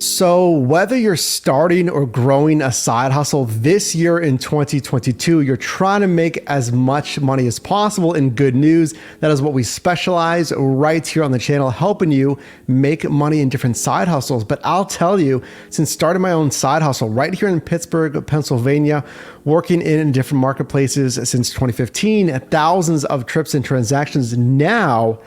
So, whether you're starting or growing a side hustle this year in 2022, you're trying to make as much money as possible. And good news, that is what we specialize right here on the channel, helping you make money in different side hustles. But I'll tell you, since starting my own side hustle right here in Pittsburgh, Pennsylvania, working in different marketplaces since 2015, thousands of trips and transactions now,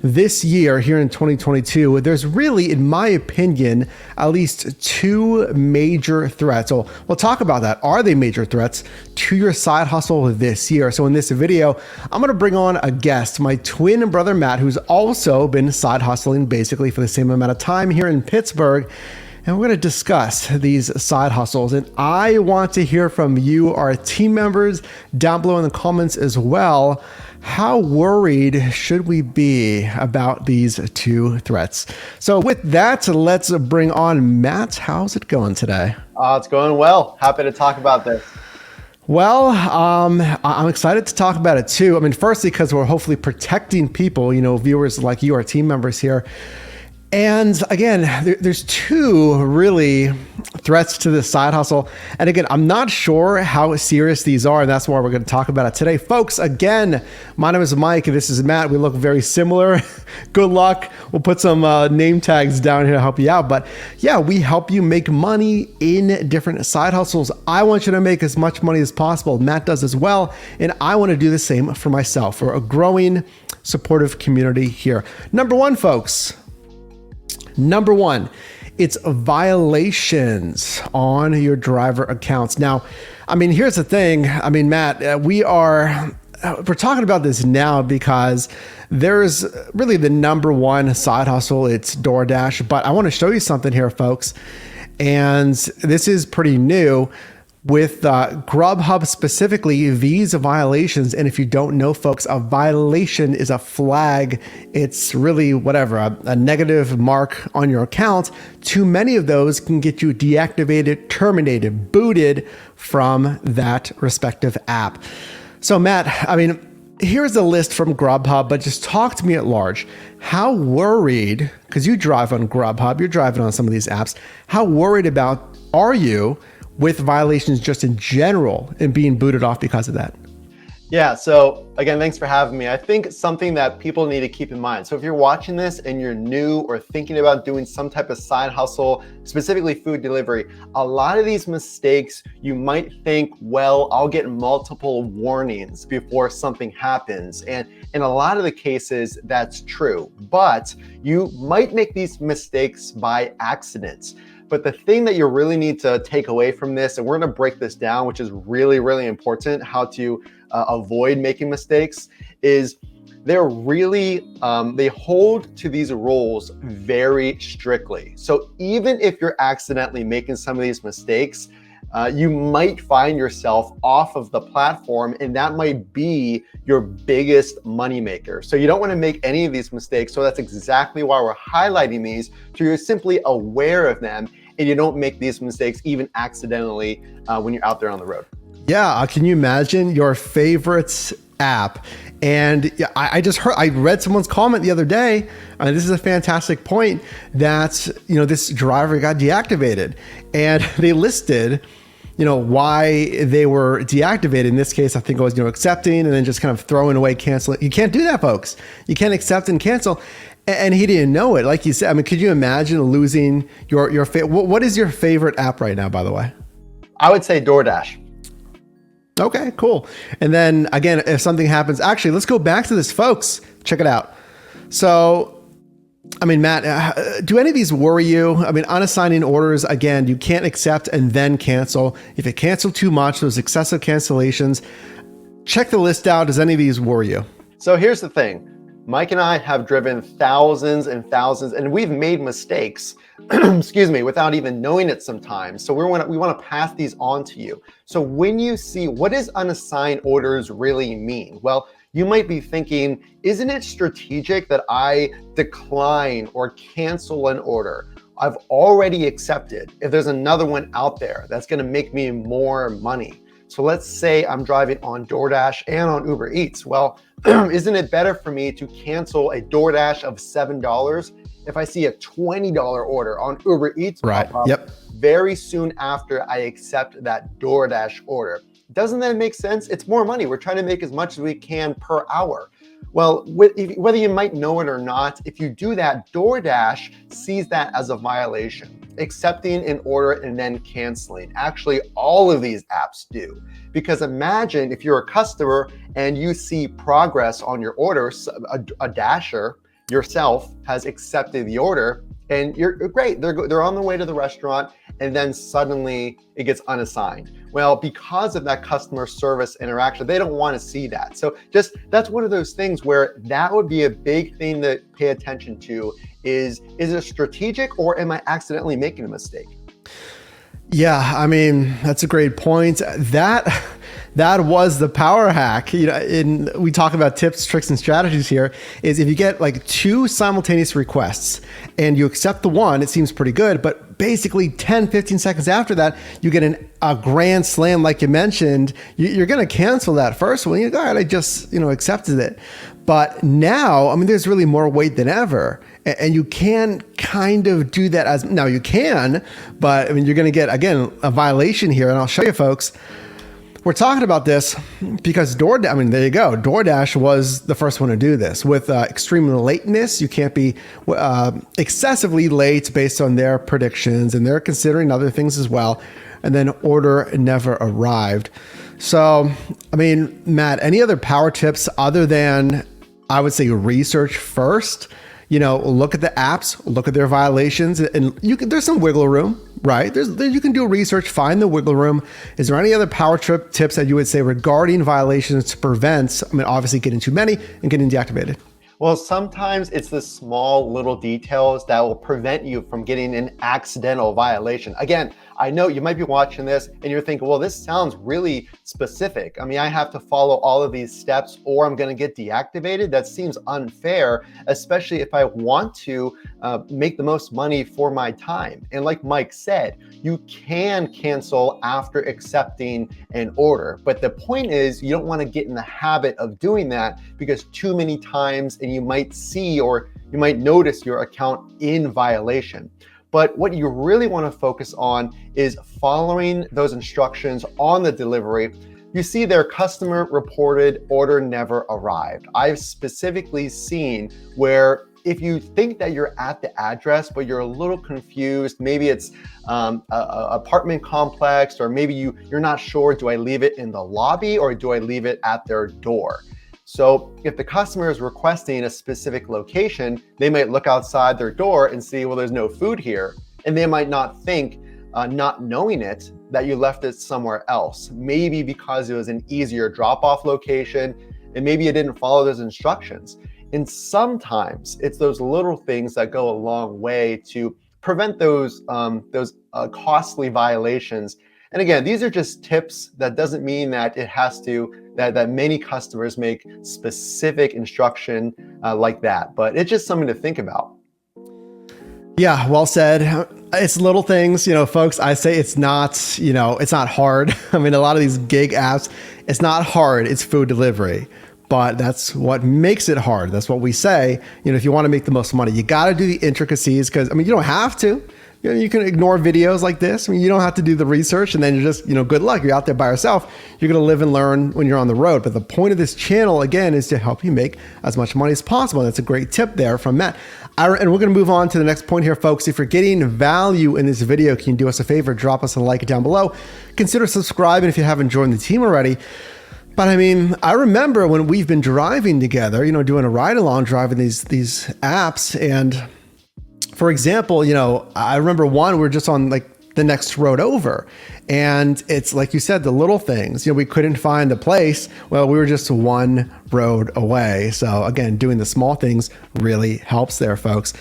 this year here in 2022, there's really, in my opinion, at least two major threats. So we'll talk about that. Are they major threats to your side hustle this year? So in this video, I'm going to bring on a guest, my twin brother, Matt, who's also been side hustling basically for the same amount of time here in Pittsburgh. And we're going to discuss these side hustles. And I want to hear from you, our team members, down below in the comments as well. How worried should we be about these two threats? So with that, let's bring on Matt. How's it going today? It's going well. Happy to talk about this. Well, I'm excited to talk about it too. I mean, firstly, because we're hopefully protecting people, viewers like you, our team members here. And again, there's two really threats to this side hustle. And again, I'm not sure how serious these are, and that's why we're going to talk about it today. Folks, again, my name is Mike, and this is Matt. We look very similar. Good luck. We'll put some name tags down here to help you out. But yeah, we help you make money in different side hustles. I want you to make as much money as possible. Matt does as well. And I want to do the same for myself, for a growing, supportive community here. Number one, folks. Number one, it's violations on your driver accounts. Now, I mean, here's the thing. I mean, Matt, we're talking about this now because there's really the number one side hustle. It's DoorDash, but I want to show you something here, folks. And this is pretty new. With Grubhub specifically, these violations, and if you don't know, folks, a violation is a flag. It's really a negative mark on your account. Too many of those can get you deactivated, terminated, booted from that respective app. So Matt, I mean, here's a list from Grubhub, but just talk to me at large. How worried, because you drive on Grubhub, you're driving on some of these apps, how worried are you with violations just in general and being booted off because of that? Yeah, so again, thanks for having me. I think something that people need to keep in mind. So if you're watching this and you're new or thinking about doing some type of side hustle, specifically food delivery, a lot of these mistakes, you might think, well, I'll get multiple warnings before something happens. And in a lot of the cases, that's true, but you might make these mistakes by accident. But the thing that you really need to take away from this, and we're going to break this down, which is really, really important, how to avoid making mistakes, is they're really, they hold to these rules very strictly. So even if you're accidentally making some of these mistakes, you might find yourself off of the platform, and that might be your biggest moneymaker. So you don't want to make any of these mistakes. So that's exactly why we're highlighting these, so you're simply aware of them and you don't make these mistakes even accidentally when you're out there on the road. Yeah, can you imagine your favorite app? And I read someone's comment the other day, and this is a fantastic point, that this driver got deactivated, and they listed why they were deactivated. In this case, I think it was accepting and then just kind of throwing away, canceling. You can't do that, folks. You can't accept and cancel. And he didn't know it. Like you said, I mean, could you imagine losing your favorite? What is your favorite app right now, by the way? I would say DoorDash. Okay, cool. And then again, if something happens, actually, let's go back to this, folks. Check it out. So, I mean, Matt, do any of these worry you? I mean, unassigning orders, again, you can't accept and then cancel. If you cancel too much, those excessive cancellations, check the list out. Does any of these worry you? So here's the thing. Mike and I have driven thousands and thousands, and we've made mistakes, excuse me, without even knowing it sometimes. So we want to pass these on to you. So when you see, what does unassigned orders really mean? Well, you might be thinking, isn't it strategic that I decline or cancel an order I've already accepted if there's another one out there that's going to make me more money? So let's say I'm driving on DoorDash and on Uber Eats. Well, isn't it better for me to cancel a DoorDash of $7 if I see a $20 order on Uber Eats Right. pop up, Yep. very soon after I accept that DoorDash order. Doesn't that make sense? It's more money. We're trying to make as much as we can per hour. Well, whether you might know it or not, if you do that, DoorDash sees that as a violation, accepting an order and then canceling. Actually, all of these apps do. Because imagine if you're a customer and you see progress on your order, a dasher yourself has accepted the order, and you're great. They're on the way to the restaurant, and then suddenly it gets unassigned. Well, because of that customer service interaction, they don't want to see that. So that's one of those things where that would be a big thing to pay attention to is it strategic or am I accidentally making a mistake? Yeah, I mean, that's a great point. That was the power hack. We talk about tips, tricks, and strategies here. Is if you get like 2 simultaneous requests and you accept the one, it seems pretty good. But basically 10, 15 seconds after that, you get a grand slam, like you mentioned. You're going to cancel that first one. You go, all right, I just accepted it. But now, I mean, there's really more weight than ever. And you can kind of do that now you can, but I mean, you're going to get, again, a violation here. And I'll show you folks. We're talking about this because DoorDash, I mean, there you go. DoorDash was the first one to do this with extreme lateness. You can't be excessively late based on their predictions, and they're considering other things as well. And then order never arrived. So, I mean, Matt, any other power tips other than, I would say, research first? Look at the apps, look at their violations, and there's some wiggle room, right? You can do research, find the wiggle room. Is there any other power tips that you would say regarding violations to prevent, obviously getting too many and getting deactivated? Well, sometimes it's the small little details that will prevent you from getting an accidental violation. Again, I know you might be watching this and you're thinking, well, this sounds really specific. I mean, I have to follow all of these steps or I'm going to get deactivated. That seems unfair, especially if I want to make the most money for my time. And like Mike said, you can cancel after accepting an order. But the point is, you don't want to get in the habit of doing that because too many times and you might see or you might notice your account in violation. But what you really want to focus on is following those instructions on the delivery. You see their customer reported order never arrived. I've specifically seen where if you think that you're at the address, but you're a little confused, maybe it's a apartment complex, or maybe you're not sure, do I leave it in the lobby or do I leave it at their door? So if the customer is requesting a specific location, they might look outside their door and see, well, there's no food here. And they might not think, not knowing it, that you left it somewhere else. Maybe because it was an easier drop-off location, and maybe you didn't follow those instructions. And sometimes it's those little things that go a long way to prevent those costly violations. And again, these are just tips. That doesn't mean that it has to, that many customers make specific instruction like that, but it's just something to think about. Yeah, well said. It's little things, folks. I say it's not hard. I mean, a lot of these gig apps, it's not hard. It's food delivery, but that's what makes it hard. That's what we say. If you want to make the most money, you got to do the intricacies because, you don't have to. You can ignore videos like this. You don't have to do the research and then you're just, good luck. You're out there by yourself. You're going to live and learn when you're on the road. But the point of this channel, again, is to help you make as much money as possible. That's a great tip there from Matt. And we're going to move on to the next point here, folks. If you're getting value in this video, can you do us a favor? Drop us a like down below. Consider subscribing if you haven't joined the team already. But I remember when we've been driving together, doing a ride along, driving these apps. And for example, I remember we were just on like the next road over, and it's like you said, the little things, we couldn't find the place. Well, we were just one road away. So again, doing the small things really helps there, folks.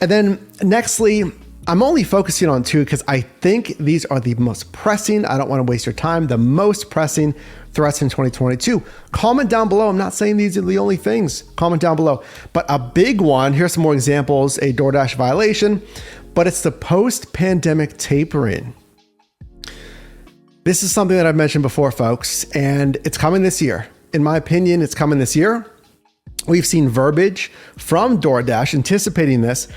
And then nextly, I'm only focusing on 2 because I think these are the most pressing. I don't want to waste your time. The most pressing threats in 2022. Comment down below. I'm not saying these are the only things. Comment down below. But a big one, here's some more examples, a DoorDash violation, but it's the post-pandemic tapering. This is something that I've mentioned before, folks, and it's coming this year. In my opinion, it's coming this year. We've seen verbiage from DoorDash anticipating this.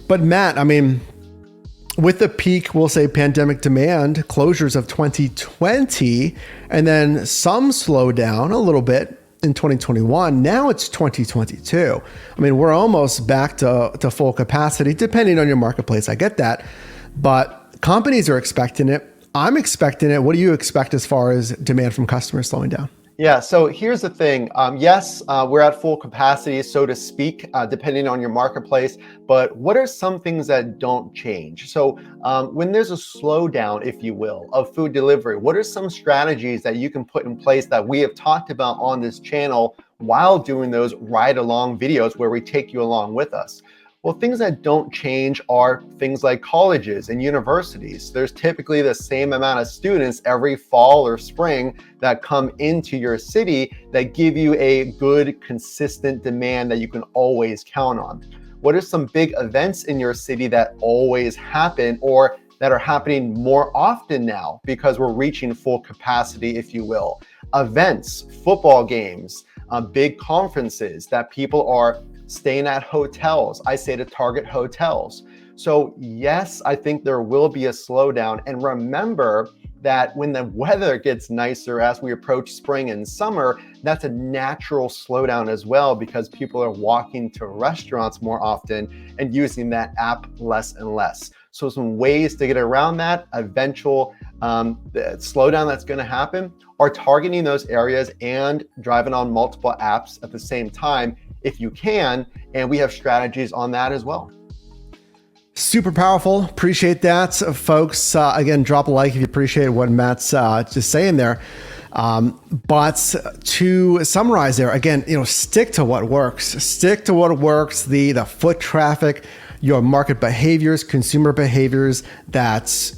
But Matt, I mean, with the peak, we'll say pandemic demand, closures of 2020, and then some slowdown a little bit in 2021, now it's 2022. I mean, we're almost back to full capacity, depending on your marketplace. I get that. But companies are expecting it. I'm expecting it. What do you expect as far as demand from customers slowing down? Yeah, so here's the thing. Yes, we're at full capacity, so to speak, depending on your marketplace. But what are some things that don't change? So when there's a slowdown, if you will, of food delivery, what are some strategies that you can put in place that we have talked about on this channel while doing those ride-along videos where we take you along with us? Well, things that don't change are things like colleges and universities. There's typically the same amount of students every fall or spring that come into your city that give you a good, consistent demand that you can always count on. What are some big events in your city that always happen or that are happening more often now because we're reaching full capacity, if you will? Events, football games, big conferences that people are staying at hotels. I say to target hotels. So yes, I think there will be a slowdown. And remember that when the weather gets nicer as we approach spring and summer, that's a natural slowdown as well because people are walking to restaurants more often and using that app less and less. So some ways to get around that eventual slowdown that's going to happen are targeting those areas and driving on multiple apps at the same time if you can, and we have strategies on that as well. Super powerful. Appreciate that, folks. Again, drop a like if you appreciate what Matt's just saying there. But to summarize there, again, stick to what works. Stick to what works. The foot traffic, your market behaviors, consumer behaviors that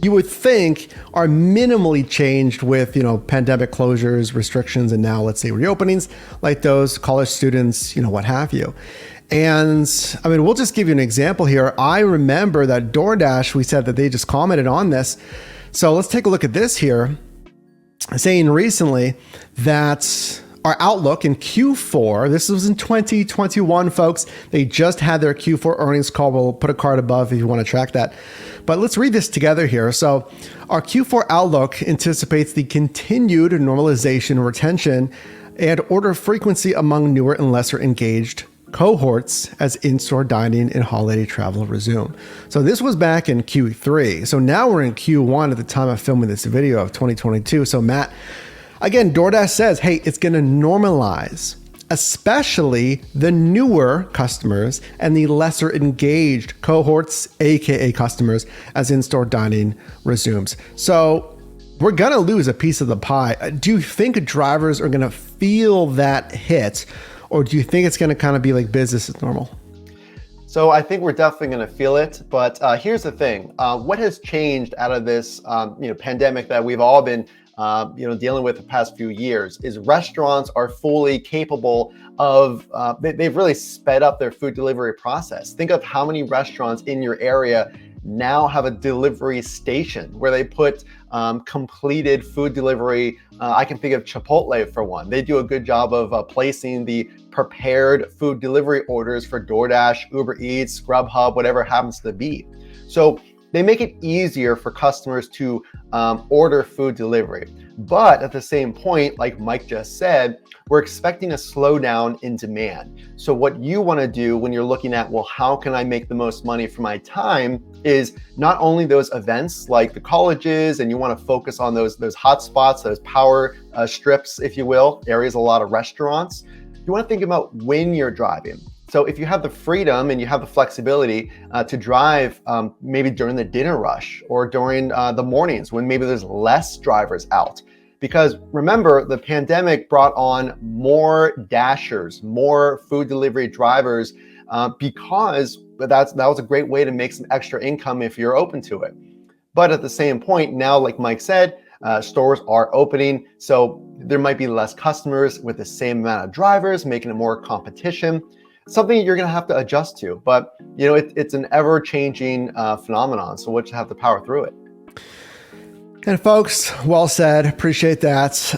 you would think are minimally changed with, pandemic closures, restrictions, and now let's say reopenings like those, college students, what have you. And I mean, we'll just give you an example here. I remember that DoorDash, we said that they just commented on this. So let's take a look at this here, saying recently that our outlook in Q4, this was in 2021, folks. They just had their Q4 earnings call. We'll put a card above if you want to track that. But let's read this together here. So our Q4 outlook anticipates the continued normalization, retention, and order frequency among newer and lesser engaged cohorts as in-store dining and holiday travel resume. So this was back in Q3. So now we're in Q1 at the time of filming this video of 2022. So Matt, again, DoorDash says, hey, it's going to normalize, especially the newer customers and the lesser engaged cohorts, AKA customers, as in-store dining resumes. So we're going to lose a piece of the pie. Do you think drivers are going to feel that hit, or do you think it's going to kind of be like business as normal? So I think we're definitely going to feel it. But here's the thing. What has changed out of this pandemic that we've all been dealing with the past few years is restaurants are fully capable of, they've really sped up their food delivery process. Think of how many restaurants in your area now have a delivery station where they put completed food delivery. I can think of Chipotle for one. They do a good job of placing the prepared food delivery orders for DoorDash, Uber Eats, Grubhub, whatever it happens to be. So they make it easier for customers to order food delivery. But at the same point, like Mike just said, we're expecting a slowdown in demand. So what you want to do when you're looking at, well, how can I make the most money for my time, is not only those events like the colleges, and you want to focus on those hot spots, those power strips, if you will, areas, a lot of restaurants. You want to think about when you're driving. So if you have the freedom and you have the flexibility to drive maybe during the dinner rush or during the mornings when maybe there's less drivers out. Because remember, the pandemic brought on more dashers, more food delivery drivers, because that was a great way to make some extra income if you're open to it. But at the same point, now, like Mike said, stores are opening. So there might be less customers with the same amount of drivers, making it more competition. Something you're going to have to adjust to, but it's an ever-changing phenomenon. So we'll just have to power through it. And folks, well said. Appreciate that.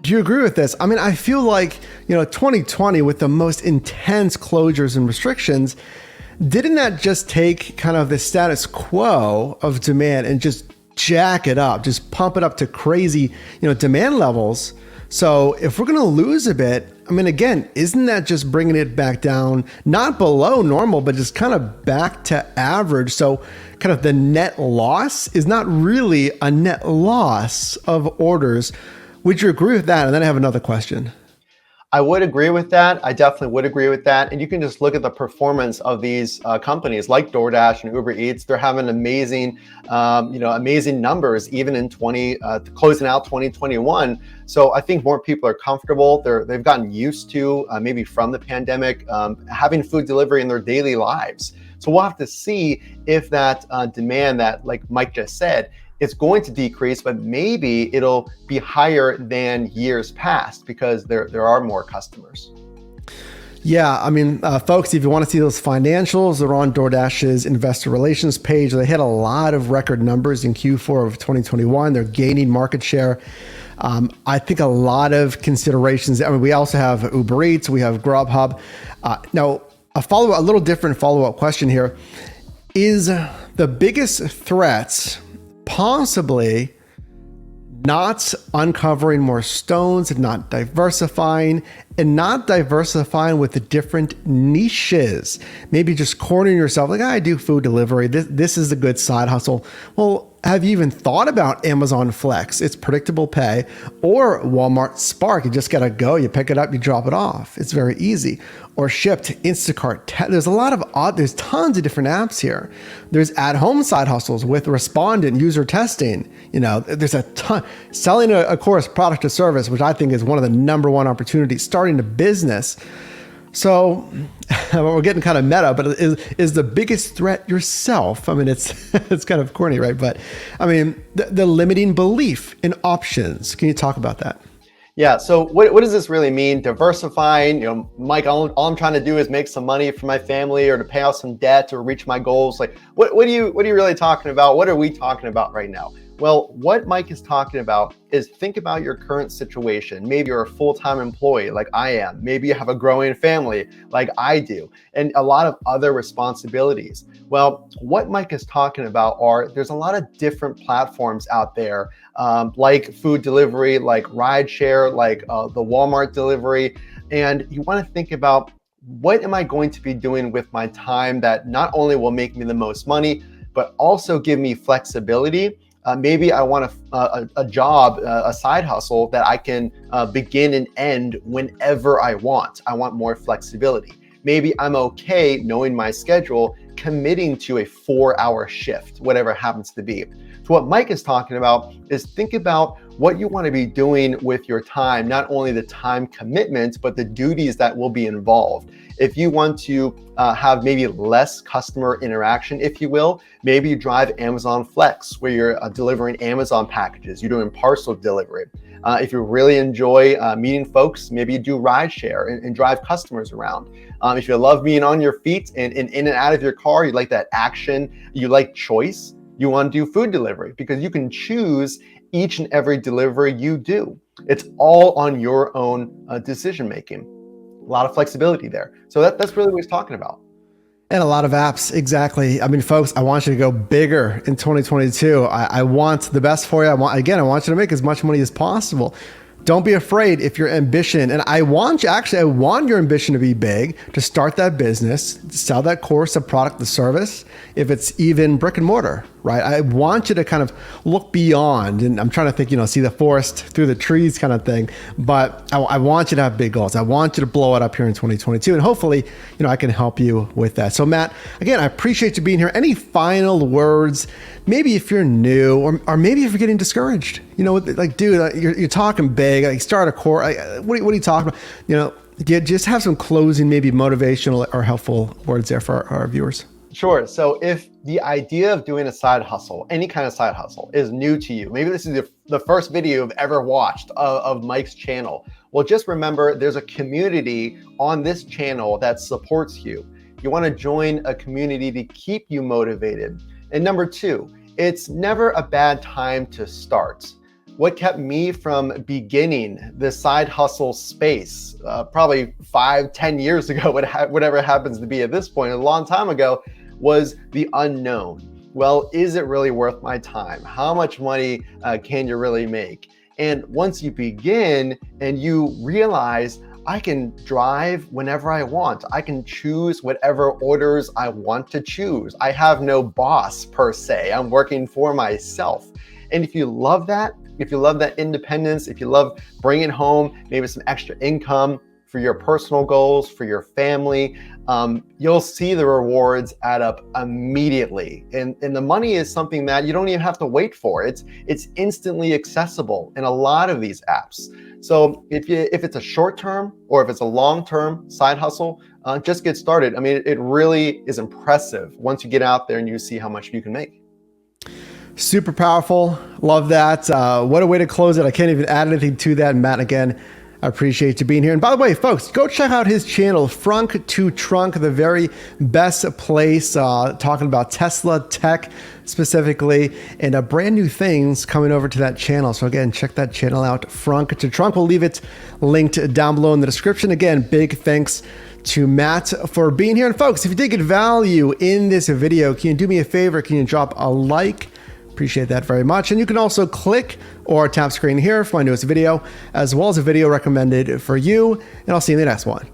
Do you agree with this? I mean, I feel like 2020 with the most intense closures and restrictions, didn't that just take kind of the status quo of demand and just jack it up, just pump it up to crazy, demand levels? So if we're going to lose a bit, I mean, again, isn't that just bringing it back down, not below normal, but just kind of back to average? So kind of the net loss is not really a net loss of orders. Would you agree with that? And then I have another question. I would agree with that. I definitely would agree with that. And you can just look at the performance of these companies like DoorDash and Uber Eats. They're having amazing, amazing numbers even in closing out 2021. So I think more people are comfortable. They've gotten used to maybe from the pandemic having food delivery in their daily lives. So we'll have to see if that demand that, like Mike just said, it's going to decrease, but maybe it'll be higher than years past because there are more customers. Yeah, I mean, folks, if you want to see those financials, they're on DoorDash's investor relations page. They hit a lot of record numbers in Q4 of 2021. They're gaining market share. I think a lot of considerations. I mean, we also have Uber Eats, we have Grubhub. Now, a little different follow-up question here. Is the biggest threat possibly not uncovering more stones and not diversifying with the different niches? Maybe just cornering yourself like, I do food delivery. This is a good side hustle. Well, have you even thought about Amazon Flex? It's predictable pay, or Walmart Spark. You just got to go, you pick it up, you drop it off. It's very easy. Or Shipt, Instacart. There's tons of different apps here. There's at-home side hustles with respondent user testing. There's a ton. Selling a course, product or service, which I think is one of the number one opportunities, starting a business. So we're getting kind of meta, but is the biggest threat yourself? I mean, it's kind of corny, right? But I mean, the limiting belief in options. Can you talk about that? Yeah. So what does this really mean? Diversifying, Mike, all I'm trying to do is make some money for my family or to pay off some debt or reach my goals. Like, what are you really talking about? What are we talking about right now? Well, what Mike is talking about is think about your current situation. Maybe you're a full-time employee like I am. Maybe you have a growing family like I do, and a lot of other responsibilities. Well, what Mike is talking about there's a lot of different platforms out there, like food delivery, like rideshare, like the Walmart delivery. And you want to think about, what am I going to be doing with my time that not only will make me the most money, but also give me flexibility? Maybe I want a job, a side hustle that I can begin and end whenever I want. I want more flexibility. Maybe I'm okay knowing my schedule, committing to a 4-hour shift, whatever it happens to be. So what Mike is talking about is think about what you want to be doing with your time, not only the time commitment, but the duties that will be involved. If you want to have maybe less customer interaction, if you will, maybe you drive Amazon Flex, where you're delivering Amazon packages, you're doing parcel delivery. If you really enjoy meeting folks, maybe you do rideshare and drive customers around. If you love being on your feet and in and out of your car, you like that action, you like choice, you want to do food delivery because you can choose each and every delivery you do. It's all on your own decision making. A lot of flexibility there. So that's really what he's talking about. And a lot of apps, exactly. I mean, folks, I want you to go bigger in 2022. I want the best for you. I want you to make as much money as possible. Don't be afraid if your ambition, and I want your ambition to be big, to start that business, to sell that course, a product, the service, if it's even brick and mortar, right? I want you to kind of look beyond, and I'm trying to think, see the forest through the trees kind of thing, but I want you to have big goals. I want you to blow it up here in 2022, and hopefully, I can help you with that. So Matt, again, I appreciate you being here. Any final words? Maybe if you're new, or maybe if you're getting discouraged, like, dude, you're talking big, like start a course. What are you talking about? Just have some closing, maybe motivational or helpful words there for our viewers. Sure. So if the idea of doing a side hustle, any kind of side hustle, is new to you, maybe this is the first video you've ever watched of Mike's channel. Well, just remember there's a community on this channel that supports you. You want to join a community to keep you motivated. And number two, it's never a bad time to start. what kept me from beginning the side hustle space, probably 5-10 years ago, whatever it happens to be at this point, a long time ago, was the unknown. Well, is it really worth my time? How much money can you really make? And once you begin and you realize, I can drive whenever I want. I can choose whatever orders I want to choose. I have no boss per se. I'm working for myself. And if you love that, if you love that independence, if you love bringing home maybe some extra income for your personal goals, for your family, you'll see the rewards add up immediately. And the money is something that you don't even have to wait for. It's instantly accessible in a lot of these apps. So if it's a short-term or if it's a long-term side hustle, just get started. I mean, it really is impressive once you get out there and you see how much you can make. Super powerful. Love that. What a way to close it. I can't even add anything to that. Matt, again, I appreciate you being here. And by the way, folks, go check out his channel, Frunk to Trunk, the very best place, talking about Tesla tech specifically, and brand new things coming over to that channel. So again, check that channel out, Frunk to Trunk. We'll leave it linked down below in the description. Again, big thanks to Matt for being here. And folks, if you did get value in this video, can you do me a favor? Can you drop a like? Appreciate that very much. And you can also click or tap screen here for my newest video, as well as a video recommended for you. And I'll see you in the next one.